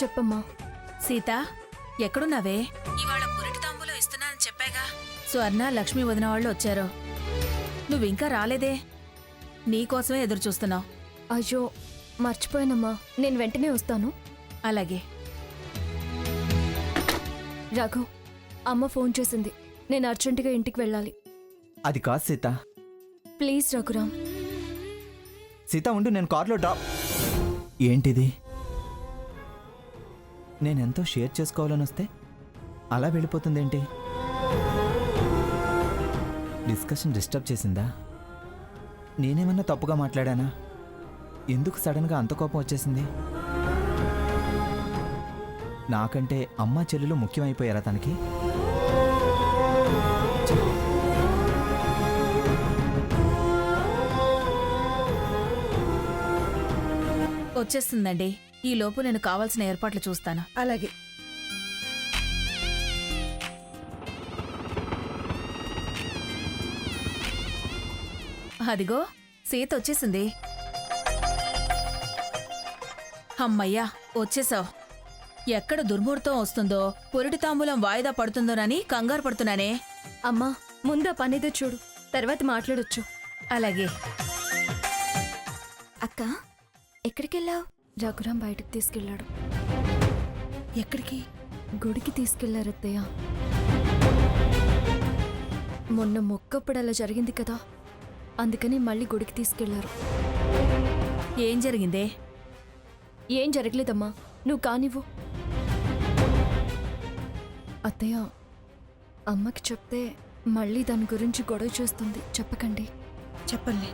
చెప్పమ్మా. సీత, ఎక్కడున్నావే? ఇవాళ పురిటి తాంబూలం ఇస్తున్నానని చెప్పాగా. స్వర్ణ, లక్ష్మి వదిన వాళ్ళు వచ్చారు. నువ్వింకా రాలేదే. నీకోసమే ఎదురు చూస్తున్నావు. అయ్యో మర్చిపోయానమ్మా, నేను వెంటనే వస్తాను. అలాగే. రఘు, అమ్మ ఫోన్ చేసింది, నేను అర్జెంటుగా ఇంటికి వెళ్ళాలి. అది కాదు సీత. ప్లీజ్ రఘురామ్. సీత ఉండు, నేను కార్లో డ్రాప్. ఏంటిది? నేనెంతో షేర్ చేసుకోవాలని వస్తే అలా వెళ్ళిపోతుందేంటి? డిస్కషన్ డిస్టర్బ్ చేసిందా? నేనేమన్నా తప్పుగా మాట్లాడానా? ఎందుకు సడన్గా అంత కోపం వచ్చేసింది? నాకంటే అమ్మ చెల్లెలు ముఖ్యమైపోయారా తనకి? వచ్చేస్తుందండి. ఈ లోపు నేను కావాల్సిన ఏర్పాట్లు చూస్తాను. అలాగే. అదిగో సీత వచ్చేసింది. అమ్మయ్యా, వచ్చేసావు. ఎక్కడ దుర్ముహూర్తం వస్తుందో, పురిటి తాంబూలం వాయిదా పడుతుందోనని కంగారు పడుతున్నానే. అమ్మా, ముందు ఆ పనిదో చూడు, తర్వాత మాట్లాడొచ్చు. అలాగే. అక్క, ఎక్కడికెళ్ళావు? రఘురామ్ బయటకు తీసుకెళ్ళాడు. ఎక్కడికి? గుడికి తీసుకెళ్లారు అత్తయ్య. మొన్న మొక్కప్పుడు అలా జరిగింది కదా, అందుకని మళ్ళీ గుడికి తీసుకెళ్లారు. ఏం జరిగిందే? ఏం జరగలేదమ్మా, నువ్వు కానివ్వు. అత్తయ్య, అమ్మకి చెప్తే మళ్ళీ దాని గురించి గొడవ చేస్తుంది, చెప్పకండి. చెప్పండి.